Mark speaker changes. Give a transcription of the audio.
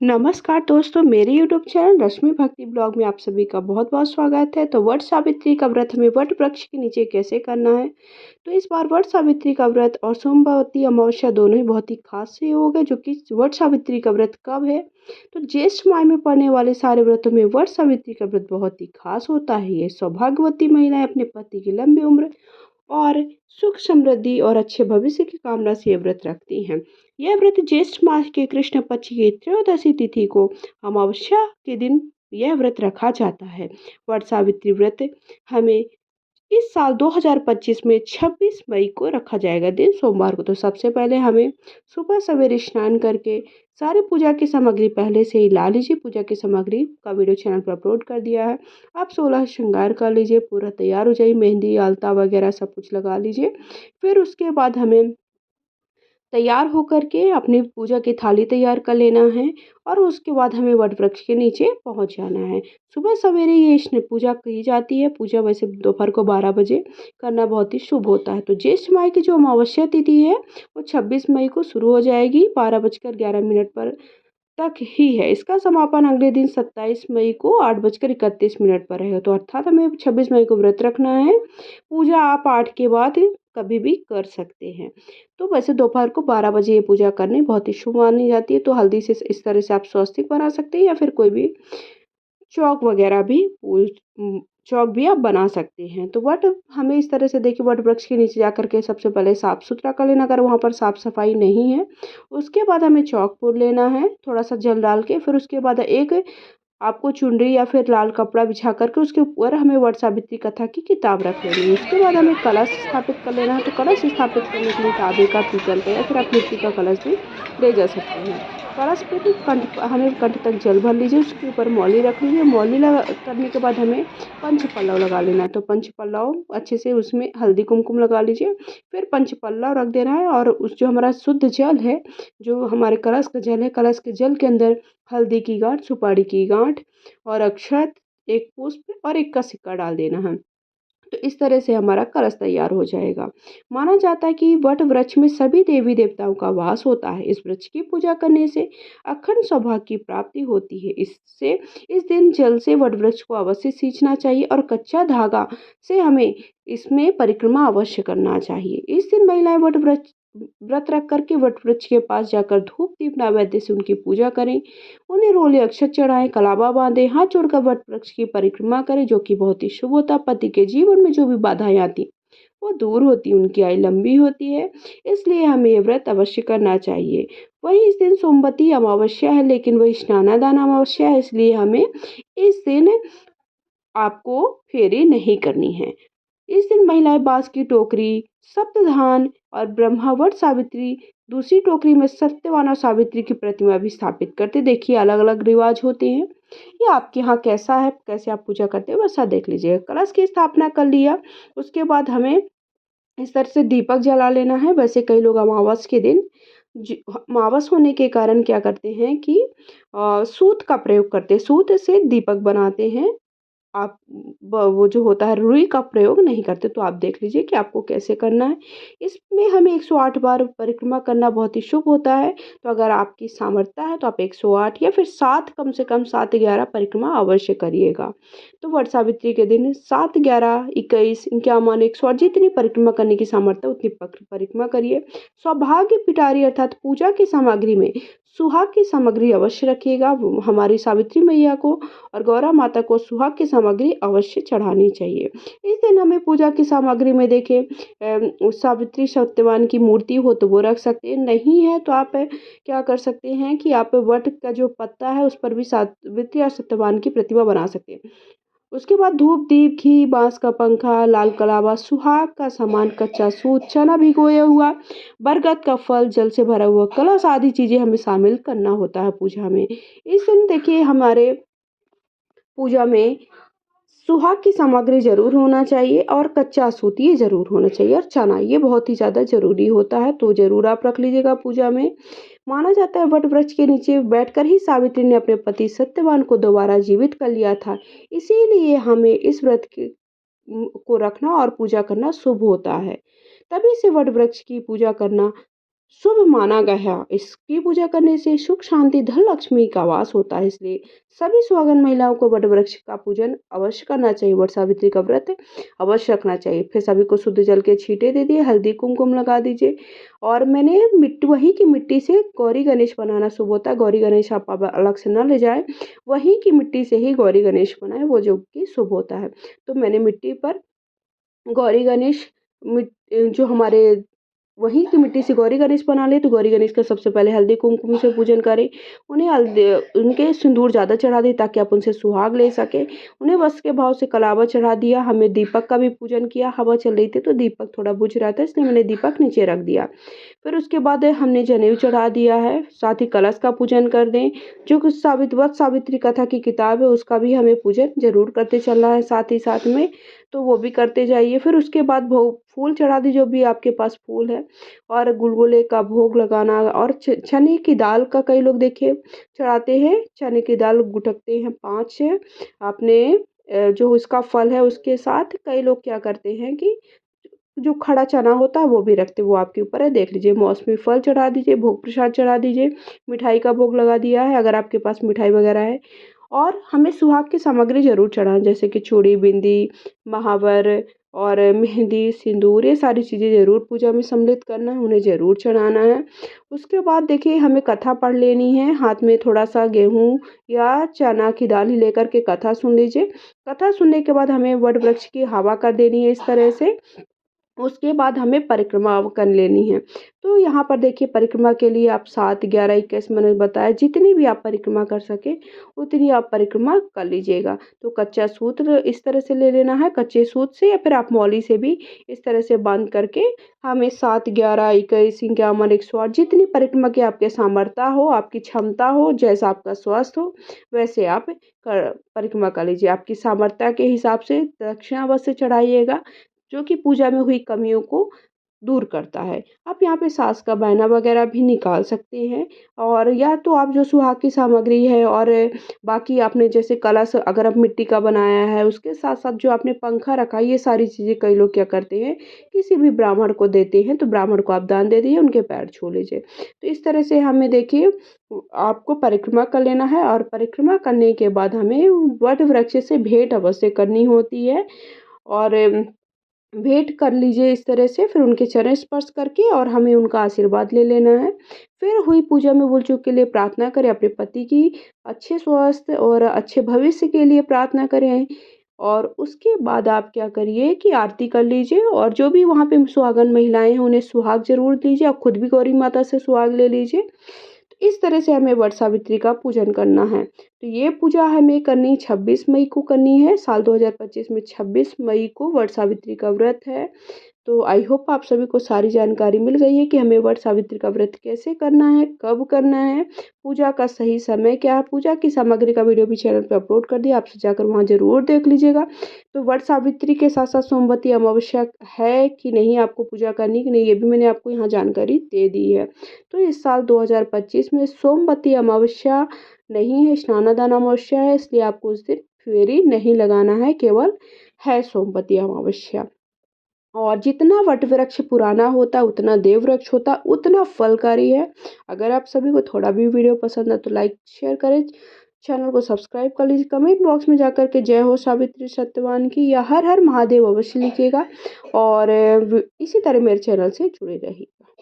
Speaker 1: नमस्कार दोस्तों, मेरे यूट्यूब चैनल रश्मि भक्ति ब्लॉग में आप सभी का बहुत बहुत स्वागत है। तो वट सावित्री का व्रत हमें वट वृक्ष के नीचे कैसे करना है। तो इस बार वट सावित्री का व्रत और सोमवती अमावस्या दोनों ही बहुत ही खास योग है। जो कि वट सावित्री का व्रत कब है, तो ज्येष्ठ माह में पड़ने वाले सारे व्रतों में वट सावित्री का व्रत बहुत ही खास होता है। ये सौभाग्यवती महिलाएं अपने पति की लंबी उम्र और सुख समृद्धि और अच्छे भविष्य की कामना से यह व्रत रखती हैं। यह व्रत ज्येष्ठ मास के कृष्ण पक्ष की त्रयोदशी तिथि को अमावस्या के दिन यह व्रत रखा जाता है। वट सावित्री व्रत हमें इस साल 2025 में 26 मई को रखा जाएगा, दिन सोमवार को। तो सबसे पहले हमें सुबह सवेरे स्नान करके सारी पूजा की सामग्री पहले से ही ला लीजिए। पूजा की सामग्री का वीडियो चैनल पर अपलोड कर दिया है। आप 16 श्रृंगार कर लीजिए, पूरा तैयार हो जाइए, मेहंदी आलता वगैरह सब कुछ लगा लीजिए। फिर उसके बाद हमें तैयार होकर के अपनी पूजा की थाली तैयार कर लेना है और उसके बाद हमें वट वृक्ष के नीचे पहुंच जाना है। सुबह सवेरे ये इसमें पूजा की जाती है। पूजा वैसे दोपहर को 12 बजे करना बहुत ही शुभ होता है। तो ज्येष्ठ माह की जो अमावस्या तिथि है वो 26 मई को शुरू हो जाएगी, 12:11 पर तक ही है। इसका समापन अगले दिन 27 मई को 8:31 पर है। तो अर्थात हमें 26 मई को व्रत रखना है। पूजा आप 8 के बाद कभी भी कर सकते हैं। तो वैसे दोपहर को 12 बजे ये पूजा करनी बहुत ही शुभ मानी जाती है। तो हल्दी से इस तरह से आप स्वस्तिक बना सकते हैं या फिर कोई भी चौक वगैरह भी चौक भी आप बना सकते हैं। तो वट हमें इस तरह से देखिए, वट वृक्ष के नीचे जाकर के सबसे पहले साफ सुथरा कर लेना, अगर वहाँ पर साफ सफाई नहीं है। उसके बाद हमें चौक पुर लेना है, थोड़ा सा जल डाल के। फिर उसके बाद एक आपको चुनरी या फिर लाल कपड़ा बिछा करके उसके ऊपर हमें वट सावित्री कथा की किताब रख लेनी है। उसके बाद हमें कलश स्थापित कर लेना है। तो कलश स्थापित करने के लिए तांबे का, पीतल का या फिर आप मिट्टी का कलश भी ले जा सकते हैं। कलश पे तो हमें कंठ तक जल भर लीजिए, उसके ऊपर मौली रख लीजिए। मौली लगा करने के बाद हमें पंच पल्लव लगा लेना है। तो पंच पल्लव अच्छे से उसमें हल्दी कुमकुम लगा लीजिए। फिर पंच पल्लव रख देना है और उस जो हमारा शुद्ध जल है, जो हमारे कलश का जल है, कलश के जल के अंदर हल्दी की गांठ, सुपारी की गांठ और अक्षत, एक पुष्प और एक का सिक्का डाल देना है। तो इस तरह से हमारा कलश तैयार हो जाएगा। माना जाता है कि वट वृक्ष में सभी देवी देवताओं का वास होता है। इस वृक्ष की पूजा करने से अखंड सौभाग्य की प्राप्ति होती है। इससे इस दिन जल से वट वृक्ष को अवश्य सींचना चाहिए और कच्चा धागा से हमें इसमें परिक्रमा अवश्य करना चाहिए। इस दिन महिलाएं वट वृक्ष व्रत रख करके वट वृक्ष के पास जाकर धूप दीप नैवेद्य से उनकी पूजा करें, उन्हें रोले अक्षत चढ़ाएं, कलावा बांधे, हाथ जोड़कर वट वृक्ष की परिक्रमा करें, जो कि बहुत ही शुभ होता है। पति के जीवन में जो भी बाधाएं आती वो दूर होती, उनकी आयु लंबी होती है। इसलिए हमें ये व्रत अवश्य करना चाहिए। वहीं इस दिन सोमवती अमावस्या है, लेकिन वही स्नानादान अमावस्या है, इसलिए हमें इस दिन आपको फेरी नहीं करनी है। इस दिन महिलाएं बांस की टोकरी, सप्तधान और ब्रह्मावट सावित्री, दूसरी टोकरी में सत्यवान और सावित्री की प्रतिमा भी स्थापित करते। देखिए, अलग अलग रिवाज होते हैं। ये आपके यहाँ कैसा है, कैसे आप पूजा करते हैं, वैसा देख लीजिए। कलश की स्थापना कर लिया, उसके बाद हमें इस तरह से दीपक जला लेना है। वैसे कई लोग अमावस के दिन अमावस होने के कारण क्या करते हैं कि सूत का प्रयोग करते हैं, सूत से दीपक बनाते हैं। आप वो जो होता है रुई का प्रयोग नहीं करते। तो आप देख लीजिए कि आपको कैसे करना है। इसमें हमें 108 बार परिक्रमा करना बहुत ही शुभ होता है। तो अगर आपकी सामर्थ्य है तो आप 108 या फिर 7, कम से कम 7-11 परिक्रमा अवश्य करिएगा। तो वट सावित्री के दिन 7, 11, 21, 51, 108 जितनी परिक्रमा करने की सामर्थ्य उतनी परिक्रमा करिए। सौभाग्य पिटारी अर्थात पूजा की सामग्री में सुहाग की सामग्री अवश्य रखिएगा। हमारी सावित्री मैया को और गौरा माता को सुहाग की सामग्री अवश्य चढ़ानी चाहिए। इस दिन हमें पूजा की सामग्री में देखें, सावित्री सत्यवान की मूर्ति हो तो वो रख सकते हैं, नहीं है तो आप क्या कर सकते हैं कि आप वट का जो पत्ता है उस पर भी सावित्री और सत्यवान की प्रतिमा बना सकते हैं। उसके बाद धूप दीप, घी, बांस का पंखा, लाल कलावा, सुहाग का सामान, कच्चा सूत, चना भिगोया हुआ, बरगद का फल, जल से भरा हुआ कलश आदि चीजें हमें शामिल करना होता है पूजा में। इस दिन देखिए, हमारे पूजा में सुहाग की सामग्री जरूर होना चाहिए और कच्चा सूत ये जरूर होना चाहिए और चना ये बहुत ही ज़्यादा जरूरी होता है। तो जरूर आप रख लीजिएगा पूजा में। माना जाता है वट वृक्ष के नीचे बैठकर ही सावित्री ने अपने पति सत्यवान को दोबारा जीवित कर लिया था। इसीलिए हमें इस व्रत को रखना और पूजा करना शुभ होता है। तभी से वट वृक्ष की पूजा करना शुभ माना गया। इसकी पूजा करने से सुख शांति धन लक्ष्मी का वास होता है, इसलिए सभी सुहागन महिलाओं को वट वृक्ष का पूजन अवश्य करना चाहिए। वट सावित्री का व्रत अवश्य रखना चाहिए। फिर सभी को शुद्ध जल के छींटे दे दिए, हल्दी कुमकुम लगा दीजिए। और मैंने मिट्टी, वही की मिट्टी से गौरी गणेश बनाना शुभ होता है। गौरी गणेश आप अब अलग से न ले जाए, वही की मिट्टी से ही गौरी गणेश बनाए, वो जो कि शुभ होता है। तो मैंने मिट्टी पर गौरी गणेश जो हमारे वहीं की मिट्टी से गौरी गणेश बना ले, तो गौरी गणेश का सबसे पहले हल्दी कुमकुम से पूजन करें। उन्हें हल्दी, उनके सिंदूर ज़्यादा चढ़ा दें ताकि आप उनसे सुहाग ले सकें। उन्हें वस्त्र के भाव से कलावा चढ़ा दिया। हमें दीपक का भी पूजन किया। हवा चल रही थी तो दीपक थोड़ा बुझ रहा था, इसलिए मैंने दीपक नीचे रख दिया। फिर उसके बाद हमने जनेऊ चढ़ा दिया है। साथ ही कलश का पूजन कर दें। जो कुछ वट सावित्री कथा की किताब है उसका भी हमें पूजन जरूर करते चलना है साथ ही साथ में, तो वो भी करते जाइए। फिर उसके बाद भोग फूल चढ़ा दी, जो भी आपके पास फूल है, और गुलगुले का भोग लगाना। और चने की दाल का कई लोग देखिए चढ़ाते हैं, चने की दाल गुटकते हैं 5 अपने जो इसका फल है उसके साथ। कई लोग क्या करते हैं कि जो खड़ा चना होता है वो भी रखते हैं, वो आपके ऊपर है। देख लीजिए, मौसमी फल चढ़ा दीजिए, भोग प्रसाद चढ़ा दीजिए, मिठाई का भोग लगा दिया है अगर आपके पास मिठाई वगैरह है। और हमें सुहाग की सामग्री ज़रूर चढ़ाएं, जैसे कि चूड़ी, बिंदी, महावर और मेहंदी, सिंदूर, ये सारी चीज़ें ज़रूर पूजा में सम्मिलित करना है, उन्हें ज़रूर चढ़ाना है। उसके बाद देखिए हमें कथा पढ़ लेनी है। हाथ में थोड़ा सा गेहूँ या चना की दाल ही लेकर के कथा सुन लीजिए। कथा सुनने के बाद हमें वट वृक्ष की हवा कर देनी है इस तरह से। उसके बाद हमें परिक्रमा कर लेनी है। तो यहाँ पर देखिए परिक्रमा के लिए आप 7, 11, 21 मैंने बताया, जितनी भी आप परिक्रमा कर सके उतनी आप परिक्रमा कर लीजिएगा। तो कच्चा सूत्र इस तरह से ले लेना है, कच्चे सूत से या फिर आप मौली से भी इस तरह से बांध करके हमें 7, 11, 21, 51, 108 जितनी परिक्रमा की आपके सामर्थ्य हो, आपकी क्षमता हो, जैसा आपका स्वास्थ्य हो, वैसे आप परिक्रमा कर लीजिए। आपकी सामर्थ्य के हिसाब से दक्षिणा अवश्य चढ़ाइएगा, जो कि पूजा में हुई कमियों को दूर करता है। आप यहाँ पे साँस का बहना वगैरह भी निकाल सकते हैं। और या तो आप जो सुहाग की सामग्री है और बाकी आपने जैसे कलश अगर आप मिट्टी का बनाया है, उसके साथ-साथ जो आपने पंखा रखा है, ये सारी चीज़ें कई लोग क्या करते हैं, किसी भी ब्राह्मण को देते हैं, तो ब्राह्मण को आप दान दे दीजिए, उनके पैर छू लीजिए। तो इस तरह से हमें देखिए आपको परिक्रमा कर लेना है, और परिक्रमा करने के बाद हमें वट वृक्ष से भेंट अवश्य करनी होती है। और भेंट कर लीजिए इस तरह से, फिर उनके चरण स्पर्श करके और हमें उनका आशीर्वाद ले लेना है। फिर हुई पूजा में भूल चूक के लिए प्रार्थना करें, अपने पति की अच्छे स्वास्थ्य और अच्छे भविष्य के लिए प्रार्थना करें। और उसके बाद आप क्या करिए कि आरती कर लीजिए, और जो भी वहाँ पे सुहागन महिलाएं हैं उन्हें सुहाग जरूर दीजिए, और खुद भी गौरी माता से सुहाग ले लीजिए। तो इस तरह से हमें वट सावित्री का पूजन करना है। तो ये पूजा हमें करनी 26 मई को करनी है। साल 2025 में 26 मई को वट सावित्री का व्रत है। तो आई होप आप सभी को सारी जानकारी मिल गई है कि हमें वट सावित्री का व्रत कैसे करना है, कब करना है, पूजा का सही समय क्या है। पूजा की सामग्री का वीडियो भी चैनल पे अपलोड कर दिया, आपसे जाकर वहाँ ज़रूर देख लीजिएगा। तो वट सावित्री के साथ साथ सोमवती अमावस्या है कि नहीं, आपको पूजा करनी कि नहीं, ये भी मैंने आपको यहाँ जानकारी दे दी है। तो इस साल 2025 में सोमवती अमावस्या नहीं है, स्नानदान अमावस्या है, इसलिए आपको उस दिन फेरी नहीं लगाना है, केवल है सोमवती अमावस्या। और जितना वट वृक्ष पुराना होता है, उतना देव वृक्ष होता है, उतना फलकारी है। अगर आप सभी को थोड़ा भी वीडियो पसंद है तो लाइक शेयर करें, चैनल को सब्सक्राइब कर लीजिए। कमेंट बॉक्स में जाकर के जय हो सावित्री सत्यवान की या हर हर महादेव अवश्य लिखिएगा। और इसी तरह मेरे चैनल से जुड़े रहिएगा।